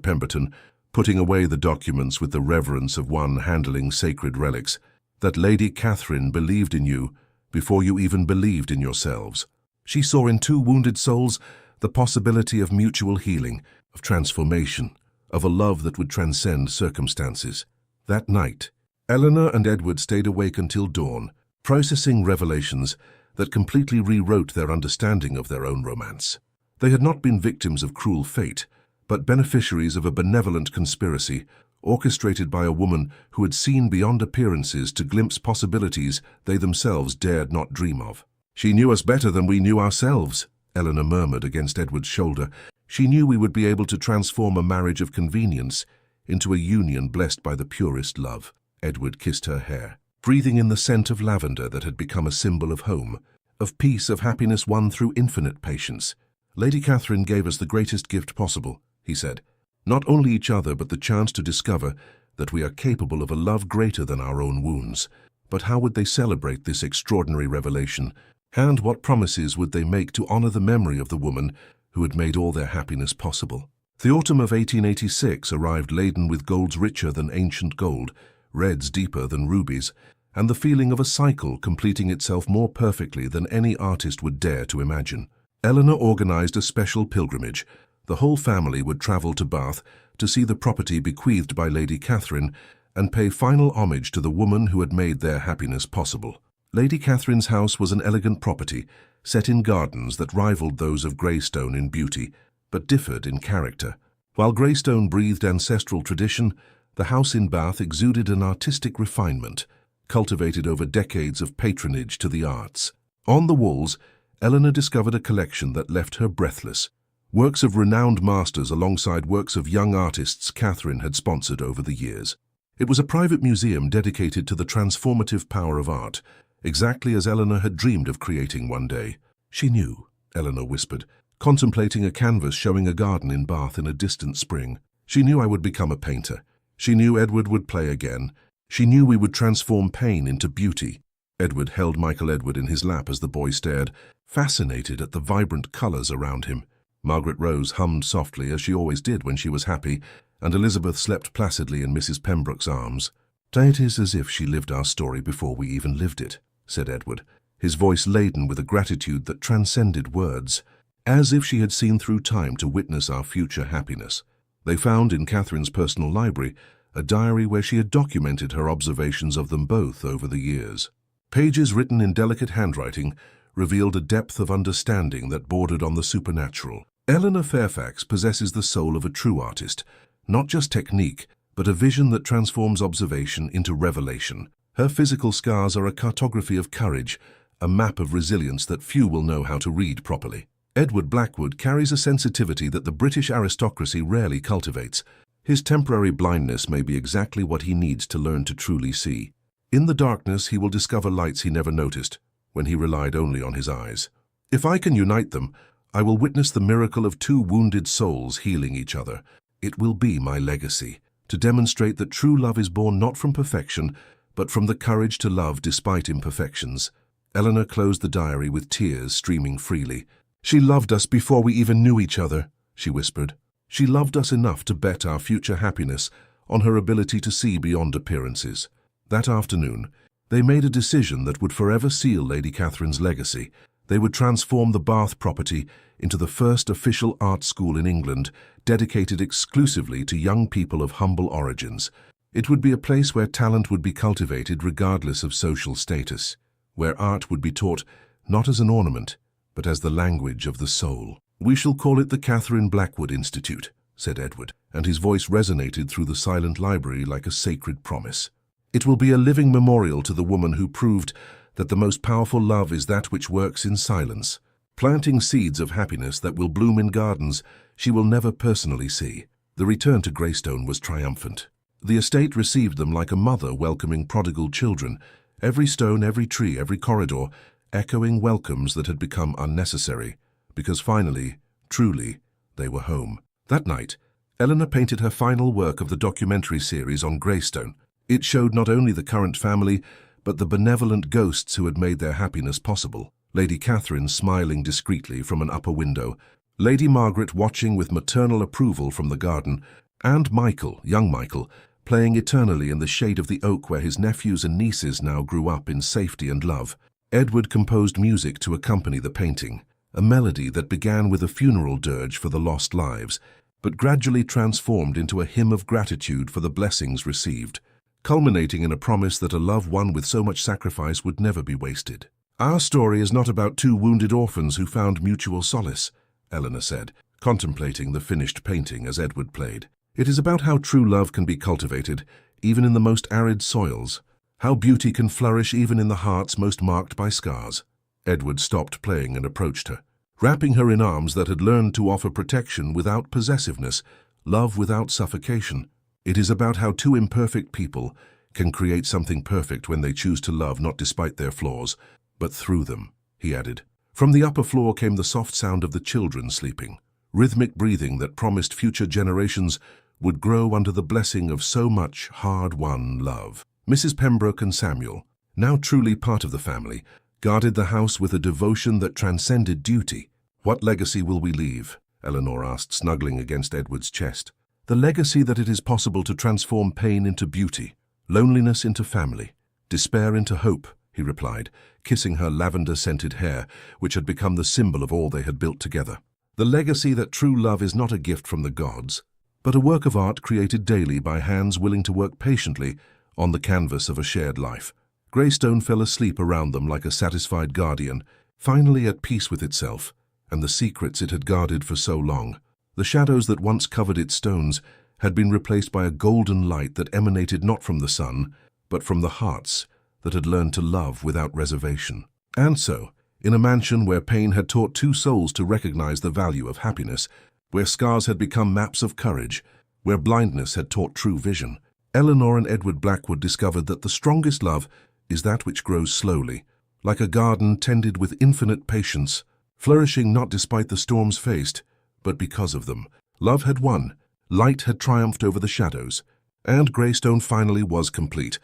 Pemberton, putting away the documents with the reverence of one handling sacred relics, "that Lady Catherine believed in you before you even believed in yourselves. She saw in two wounded souls the possibility of mutual healing, of transformation, of a love that would transcend circumstances." That night, Eleanor and Edward stayed awake until dawn, processing revelations that completely rewrote their understanding of their own romance. They had not been victims of cruel fate, but beneficiaries of a benevolent conspiracy, orchestrated by a woman who had seen beyond appearances to glimpse possibilities they themselves dared not dream of. "She knew us better than we knew ourselves," Eleanor murmured against Edward's shoulder. "She knew we would be able to transform a marriage of convenience into a union blessed by the purest love." Edward kissed her hair, breathing in the scent of lavender that had become a symbol of home, of peace, of happiness won through infinite patience. "Lady Catherine gave us the greatest gift possible," he said. "Not only each other, but the chance to discover that we are capable of a love greater than our own wounds." But how would they celebrate this extraordinary revelation? And what promises would they make to honor the memory of the woman who had made all their happiness possible? The autumn of 1886 arrived laden with golds richer than ancient gold, reds deeper than rubies, and the feeling of a cycle completing itself more perfectly than any artist would dare to imagine. Eleanor organized a special pilgrimage. The whole family would travel to Bath to see the property bequeathed by Lady Catherine and pay final homage to the woman who had made their happiness possible. Lady Catherine's house was an elegant property, set in gardens that rivaled those of Greystone in beauty, but differed in character. While Greystone breathed ancestral tradition, the house in Bath exuded an artistic refinement, cultivated over decades of patronage to the arts. On the walls, Eleanor discovered a collection that left her breathless. Works of renowned masters alongside works of young artists Catherine had sponsored over the years. It was a private museum dedicated to the transformative power of art, exactly as Eleanor had dreamed of creating one day. "She knew," Eleanor whispered, contemplating a canvas showing a garden in Bath in a distant spring. "She knew I would become a painter. She knew Edward would play again. She knew we would transform pain into beauty." Edward held Michael Edward in his lap as the boy stared, fascinated at the vibrant colors around him. Margaret Rose hummed softly, as she always did when she was happy, and Elizabeth slept placidly in Mrs. Pembroke's arms. "It is as if she lived our story before we even lived it," said Edward, his voice laden with a gratitude that transcended words, "as if she had seen through time to witness our future happiness." They found in Catherine's personal library a diary where she had documented her observations of them both over the years. Pages written in delicate handwriting revealed a depth of understanding that bordered on the supernatural. Eleanor Fairfax possesses the soul of a true artist, not just technique, but a vision that transforms observation into revelation. Her physical scars are a cartography of courage, a map of resilience that few will know how to read properly. Edward Blackwood carries a sensitivity that the British aristocracy rarely cultivates. His temporary blindness may be exactly what he needs to learn to truly see. In the darkness, he will discover lights he never noticed when he relied only on his eyes. "If I can unite them, I will witness the miracle of two wounded souls healing each other. It will be my legacy, to demonstrate that true love is born not from perfection, but from the courage to love despite imperfections." Eleanor closed the diary with tears streaming freely. "She loved us before we even knew each other," she whispered. "She loved us enough to bet our future happiness on her ability to see beyond appearances." That afternoon, they made a decision that would forever seal Lady Catherine's legacy. They would transform the Bath property into the first official art school in England, dedicated exclusively to young people of humble origins. It would be a place where talent would be cultivated regardless of social status, where art would be taught not as an ornament, but as the language of the soul. "We shall call it the Catherine Blackwood Institute," said Edward, and his voice resonated through the silent library like a sacred promise. "It will be a living memorial to the woman who proved that the most powerful love is that which works in silence, planting seeds of happiness that will bloom in gardens she will never personally see." The return to Greystone was triumphant. The estate received them like a mother welcoming prodigal children, every stone, every tree, every corridor, echoing welcomes that had become unnecessary, because finally, truly, they were home. That night, Eleanor painted her final work of the documentary series on Greystone. It showed not only the current family, but the benevolent ghosts who had made their happiness possible. Lady Catherine smiling discreetly from an upper window, Lady Margaret watching with maternal approval from the garden, and Michael, young Michael, playing eternally in the shade of the oak where his nephews and nieces now grew up in safety and love. Edward composed music to accompany the painting, a melody that began with a funeral dirge for the lost lives, but gradually transformed into a hymn of gratitude for the blessings received, culminating in a promise that a love won with so much sacrifice would never be wasted. "Our story is not about two wounded orphans who found mutual solace," Eleanor said, contemplating the finished painting as Edward played. "It is about how true love can be cultivated, even in the most arid soils, how beauty can flourish even in the hearts most marked by scars." Edward stopped playing and approached her, wrapping her in arms that had learned to offer protection without possessiveness, love without suffocation. "It is about how two imperfect people can create something perfect when they choose to love not despite their flaws, but through them," he added. From the upper floor came the soft sound of the children sleeping, rhythmic breathing that promised future generations would grow under the blessing of so much hard-won love. Mrs. Pembroke and Samuel, now truly part of the family, guarded the house with a devotion that transcended duty. "What legacy will we leave?" Eleanor asked, snuggling against Edward's chest. "The legacy that it is possible to transform pain into beauty, loneliness into family, despair into hope," he replied, kissing her lavender-scented hair, which had become the symbol of all they had built together. "The legacy that true love is not a gift from the gods, but a work of art created daily by hands willing to work patiently on the canvas of a shared life." Greystone fell asleep around them like a satisfied guardian, finally at peace with itself and the secrets it had guarded for so long. The shadows that once covered its stones had been replaced by a golden light that emanated not from the sun, but from the hearts that had learned to love without reservation. And so, in a mansion where pain had taught two souls to recognize the value of happiness, where scars had become maps of courage, where blindness had taught true vision, Eleanor and Edward Blackwood discovered that the strongest love is that which grows slowly, like a garden tended with infinite patience, flourishing not despite the storms faced, but because of them. Love had won, light had triumphed over the shadows, and Greystone finally was complete,